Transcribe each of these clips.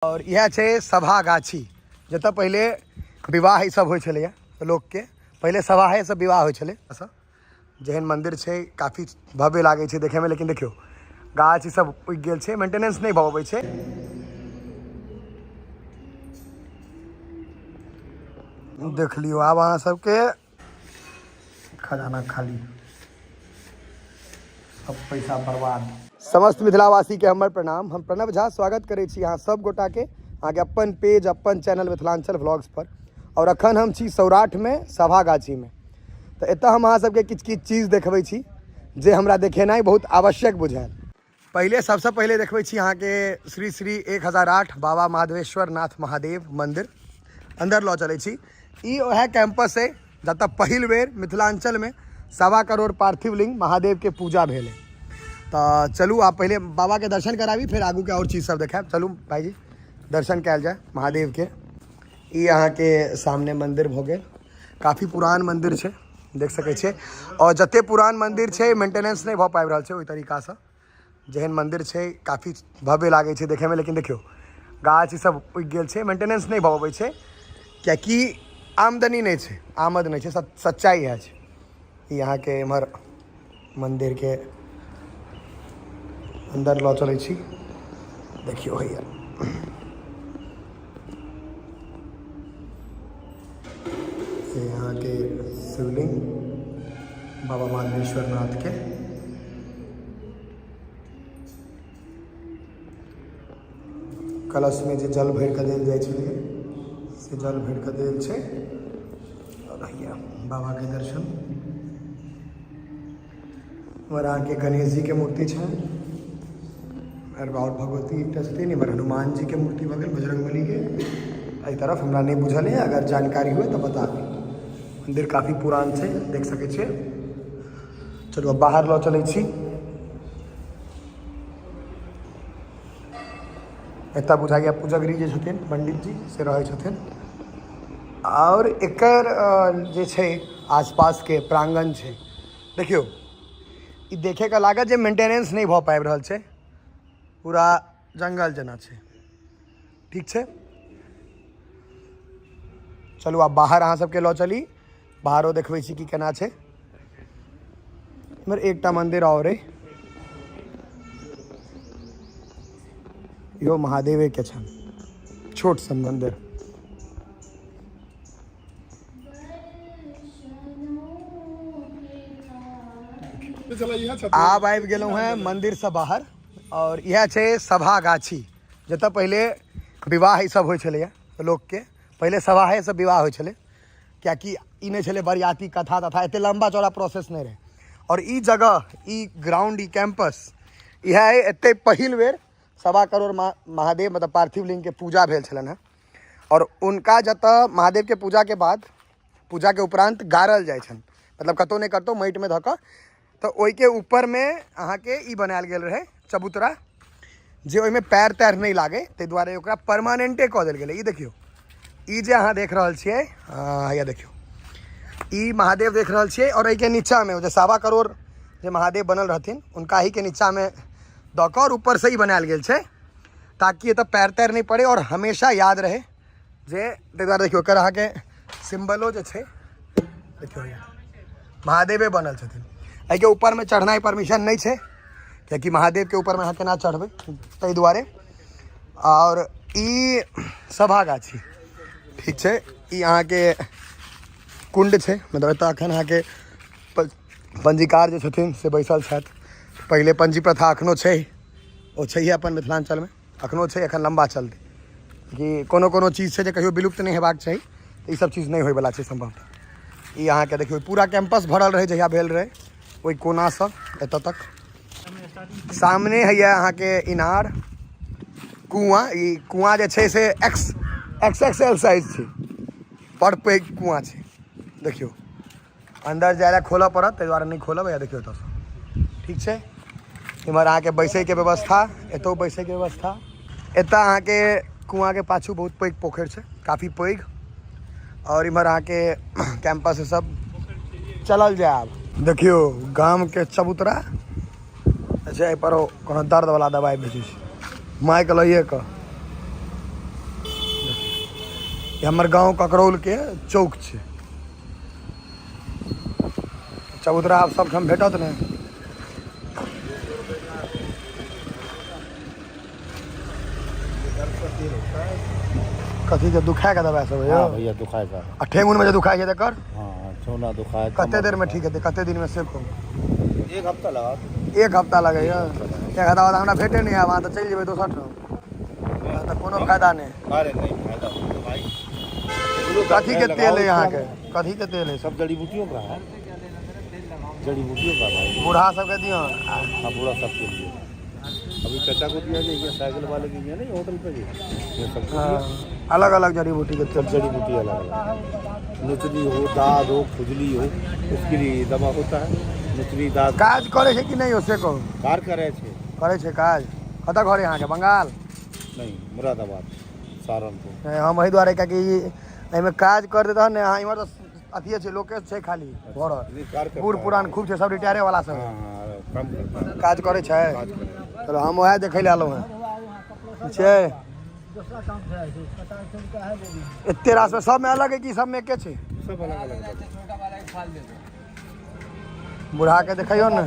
और यह छे सभा गाछी जतऽ पहले विवाह ई सब होइ छलै लोग के पहले सभाए सब विवाह होइ छलै जेहन मंदिर छे काफी भव्य लागे छे देखे में। लेकिन देखियो गाछ ई सब उगि गेल छे, मेंटेनेंस नहीं भऽ पबै छे। देख लियो आब अहाँ सबके खजाना खाली, सब पैसा बर्बाद। समस्त मिथिलावासी के हमर प्रणाम। हम प्रणव झा स्वागत करे छी अहाँ सब गोटा के अहाँ के अपन पेज अपन चैनल मिथिलांचल व्लॉग्स पर। और अखन हम छी सौराठ में सभा गाछी में। तो एतऽ हम अहाँ सबके किछ चीज देखबै छी जे हमरा देखेनाइ बहुत आवश्यक बुझायल। पहले सबसे पहले देखबै छी अहाँ के श्री श्री 1008 बाबा माधवेश्वर नाथ महादेव मंदिर अंदर लऽ चलै छी। ई वह कैंपस है जतऽ पहिल बेर मिथिलांचल में 1.25 करोड़ पार्थिव लिंग महादेव के पूजा भेल है। तो चलू आप पहले बाबा के दर्शन कराबी, फिर आगू के और चीज़ सब देखाब। चलू भाई जी दर्शन कल जाए महादेव के। ई यहाँ के सामने मंदिर भऽ गेल, काफ़ी पुरान मंदिर है देख सकै छियै। और जते पुरान मंदिर है मेंटेनेंस नहीं भऽ पाबि रहल छै ओहि तरीका से। जेहन मंदिर है काफ़ी भव्य लागे छे देखे में। लेकिन देखियो गाछ ई सब उगि गेल छे, मेंटेनेंस नहीं भऽ पबै छै कियाकि आमदनी नहीं है, आमद नहीं है, सच्चाई है। यहाँ के एम्हर मंदिर के अंदर लऽ चलै छी। देखियो भैया यहाँ के शिवलिंग बाबा माधवेश्वर नाथ के। कलश में जे जल भर के देल जाय छलै से जल भर के देल छै। और भैया बाबा के दर्शन। और यहाँ के गणेश जी के मूर्ति है और भगवती एक छथिन। इमहर हनुमान जी के मूर्ति भऽ गेल, बजरंगबली के। एहि तरफ हमरा नहीं बुझल है, अगर जानकारी हुए तो बता दी। मंदिर काफ़ी पुरान है देख सकै छियै। चलू अब बाहर लऽ चलै छी। एतऽ बुझाइया पूजगरी जे छथिन पंडित जी से रहै छथिन। और एकर जे छै आसपास के प्रांगण छै देखियो ई देखे का लागत जे मेंटेनेंस नहीं भऽ पाबि रहल छै, पूरा जंगल जना छै। ठीक छै चलू आब बाहर अहाँ सबके लऽ चली, बाहरो देखबै छी कि केना छै। इमहर एकटा मंदिर और है, यो महादेव के छन छोट सन मंदिर। आब आबि गेलहुँ हैं मंदिर से बाहर। और यह छे सभा गाछी जतऽ पहले विवाह ई सब होइ छलै लोग के पहले सभाए सब विवाह होइ छलै कियाकि ई नहीं छलै बरियाती कथा तथा एते लंबा चौड़ा प्रोसेस नहीं रहे। और ई जगह ई ग्राउंड ई कैंपस यह है एते पहिल बेर 1.25 करोड़ महादेव मतलब पार्थिव लिंग के पूजा भेल छलन है। और उनका जतऽ महादेव के पूजा के बाद पूजा के उपरांत गाड़ल जाय छन, मतलब कतौ नहीं कतौ माटि में धऽ कऽ। तो ओहि के ऊपर में अहाँ के ई बनायल गेल रहे चबूतरा जे ओहिमे पैर तैर नहीं लागे, ताहि दुआरे ओकरा परमानेंटे कऽ देल गेलै। ई देखियो ई जे अहाँ देख रहल छियै, या देखियो ई महादेव देख रहल छियै। और एहि के नीचा में जे 1.25 करोड़ जे महादेव बनल रहथिन उनका ही के नीचा में दऽ कऽ और ऊपर से ही बनायल गेल छै ताकि एतऽ पैर तैर नहीं पड़े और हमेशा याद रहे जे। ताहि दुआरे देखियो एकर अहाँ के सिम्बलो जे छै देखियो महादेवे बनल छथिन। एहि के ऊपर में चढ़नाइ परमिशन नहीं है क्योंकि महादेव के ऊपर में अहाँ केना चढ़बै ताहि दुआरे। और ई सभा गाछी ठीक छै। ई अहाँ के कुंड छै, मतलब एतऽ अखन अहाँ के पंजीकार जे छथिन से बैसल छथि। पहले पंजी प्रथा अखनो छै, ओ छैहे अपन मिथिलांचल में अखनो छै, एखन लंबा चलतै कि कोनो कोनो चीज छै जे कहियो विलुप्त नहीं हेबाक चाही। ई सब चीज नहीं होयवला छै संभवतः। ई अहाँ के देखियो पूरा कैंपस भरल रहे जहिया भेल रहे ओहि कोना से एतऽ तक। सामने है अहाँ के इनार कुआँ। ई कुआँ जे छै से XXL साइज छै, बड़ पैघ कुआँ छै। देखियो अंदर जाय ला खोलऽ पड़त, ताहि दुआरे नहीं खोलब। या देखियो एतऽ ठीक छै। इमहर अहाँ के बैसै के व्यवस्था, एतौ बैसै के व्यवस्था। एतऽ अहाँ के कुआँ के पाछू बहुत पैघ पोखरि छै, काफ़ी पैघ। और इमहर अहाँ के कैंपस सब चलल जाय। आब देखियो गाम के चबूतरा अच्छा पर कोनो दर्द वाला दवाई बेचै छै, माइक लइए कऽ ये हमर गांव ककरौल के चौक छे। चबूतरा आप सब ठाम भेटत ने। कथी के दुखाए का दवाई सब है? हाँ भैया दुखाए का। ठेंगुन में जो दुखाए है कर हाँ चौना दुखाए। कते देर में ठीक है? कते दिन में सेक हो? 1 हफ्ता लगा। 1 हफ्ता लगे। क्या खाता हुआ हमरा भेटे नहीं है वहाँ तो चल जेबे दोसर ठाम तो कोनो फायदा नहीं। अरे नहीं फायदा भाई। कथी के तेल है यहाँ के? कथी के तेल है? सब जड़ी बूटियों का है। जड़ी बूटियों का भाई। बूढ़ा सब के दियो। हाँ बूढ़ा सब के लिए। अभी चाचा को दिया जाएगा, साइकिल वाले की दिया नहीं होटल पे ये सब। हाँ अलग अलग जड़ी बूटी के तेल। जड़ी बूटी अलग अलग। नुचली हो, दाद हो, खुजली हो, उसके लिए दवा होता है। नुचली दाद काज करे छे कि नहीं? ओसे को कार करे छे। करे छे काज। कतऽ घर यहाँ के? बंगाल नहीं मुरादाबाद सहारनपुर। हम वही द्वारे क्या कि एहिमे काज कर देता है ना। इमहर तो अथिए छे लोके छे खाली घर बूढ़ पुरान खूब छे सब रिटायरे वाला सब काम करता है। काज करे छे। चलो हम वह देखे ले आलो हैं छे। इतने रास में सब में अलग है कि सब में एके छे? सब अलग अलग। बूढ़ा के देखियो ना।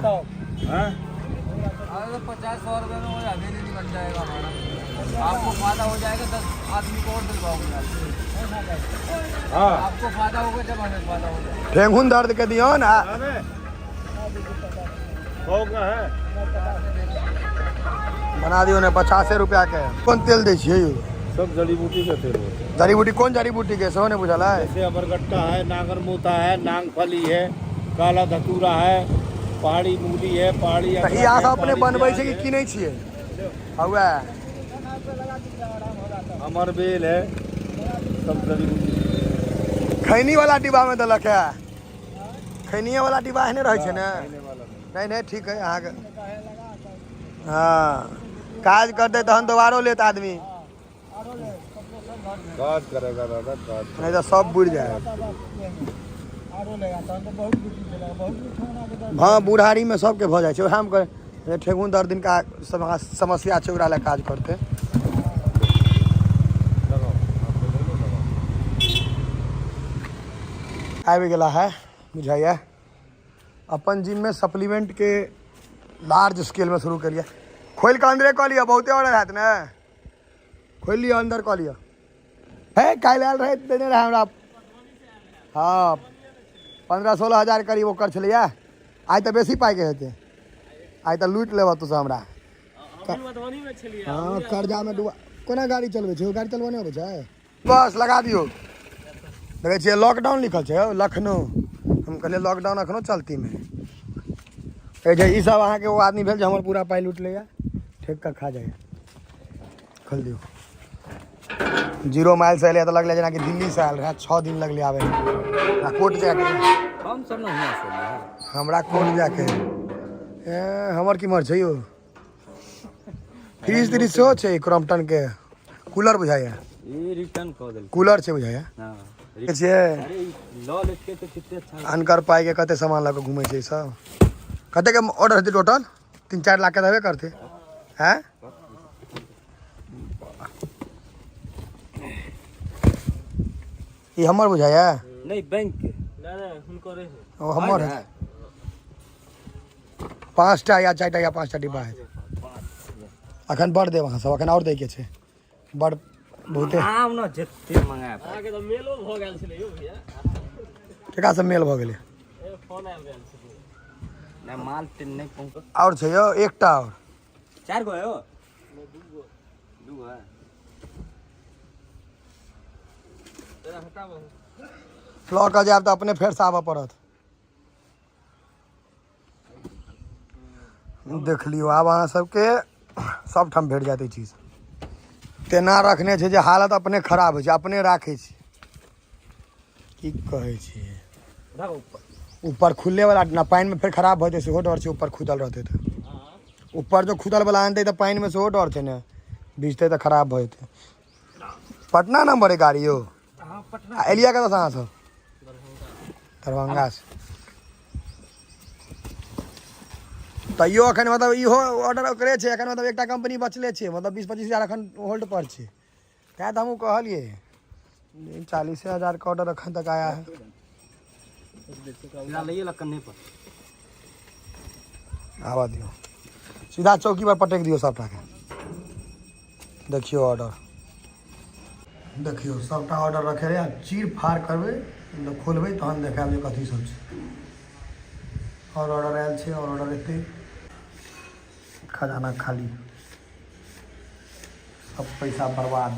हाँ 50-100 रुपये में हो जाएगा, दिन बन जाएगा हमारा। आपको फायदा हो जाएगा, 10 आदमी को और दिलवाओगे। हाँ आपको फायदा होगा जब हमें फायदा हो जाएगा। ठेंगुन दर्द के दियो ना। 100 का है बना दियो ना 50 रुपया के। कौन तेल दे छिए? सब जड़ी बूटी का तेल होता है। जड़ी बूटी कौन जड़ी बूटी के सो ने बुझल है? जैसे अमरगट्टा है, नागरमोता है, नांगफली है, काला धतूरा है, पहाड़ी मूली है, पहाड़ी यहाँ सब अपने बनबै छे कि किनै छिए? हौवे अमरबेल है, सब जड़ी बूटी। खैनी वाला डिब्बा में देलक है। खैनिए वाला डिब्बा है रहे छे ना? नहीं नहीं ठीक है यहाँ के। हाँ काज कर दे तहन दोबारो लेत आदमी। काज करेगा दादा काज। नहीं तो सब बुढ़ जाए। हाँ बुढ़ारी में सबके भ जाए। हम कर ठेंगुन दर्द दिन का समस्या छे ओकरा ले काज करते। आबि गेला है बुझाइए। अपन जिम में सप्लीमेंट के लार्ज स्केल में शुरू करिए। खोल के अंदरे कह लिया, बहुते ऑर्डर है ना। खोल लिया अंदर कह लिया है। कल आयल रहे देने रहे हमरा। हाँ 15-16 हजार करीब ओकर छलिए। आज तो बेसी पाई के हेते। आज तो लूट लेब तू हमरा। हाँ कर्जा में डूबा। कोना गाड़ी चलबे छे? गाड़ी चलबा नहीं आबे छे? बस लगा दियो। देखे छिए लॉकडाउन लिखल छे लखनऊ। हम कहले लॉकडाउन अखनो चलती में ई सब अहाँ के वो आदमी भेल जे हमर पूरा पाई लूट लेया। ठेक कर खा जाए। खोल दियो। 0 माइल से अलिया तो लगले जना कि दिल्ली से आयल रहे। 6 दिन लगले आवे। कोर्ट जाके हम सब नहीं है। हमरा कोर्ट जाके हमर की मर छै यो। फ्रीज त्रीज सेहो छै क्रॉम्पटन के। कूलर बुझाइए ये रिटर्न कर देल। कूलर छै बुझाइए। हां छिए अरे लॉ लेके तो कितने अच्छा। अनकर पाई के कते सामान लग घूमे छै सब। कते के ऑर्डर हेतै टोटल? 3-4 लाख के देबे करते हैं। ये हमर बुझाइए नहीं बैंक के ना उनको रे ओ हमर है। 5टा या 4टा या 5टा डिब्बा है। अखन बड़ देब अहाँ सब। अखन और दै के छै बड़ बहुते। आम न जत्ते मंगाए आगे तो मेलो भ गेल छले यो भैया। केकरा से मेल भ गेलै? फोन आबि गेल छले ना माल टिन नहीं पहुंच। और छै यो एकटा और 4 गो है हो? दूगो है। तेरा हटाबो लॉ कर जाब तो अपने फेर से आबऽ पड़त। देख लियो आब अहाँ सबके सब ठाम भेट जात चीज। तेना रखने छै जे हालत अपने खराब होइ छै। अपने राखै छी की कहै छी। ऊपर खुलने वाला ना पानी में फिर खराब भऽ जेतै सेहो डर छै। ऊपर खुदल रहतै तऽ ऊपर जो खुदल वाला आनतै तऽ पानी में सेहो डर छै ने। भीजतै तऽ खराब भऽ जेतै। पटना नंबर है गाड़ी यो? एलिया कतऽ से अहाँ सब? दरभंगा से। तैयो अखन मतलब इहो ऑर्डर ओकरे छै। अखन मतलब एकटा कंपनी बचले छै। मतलब 20-25 हजार अखन होल्ड पर छै। तैं तऽ हमहूँ कहलिए 40,000 का ऑर्डर अखन तक आया है। कन्ने पर आवा दियो सीधा चौकी पर पटक दियो सबटा के। देखियो ऑर्डर, देखियो सबटा ऑर्डर रखे रहे। चीर फाड़ करबै खोलबै तहन देखाएब जे कथी सब छै। और ऑर्डर आयल छै और ऑर्डर एतै। खजाना खाली, सब पैसा बर्बाद।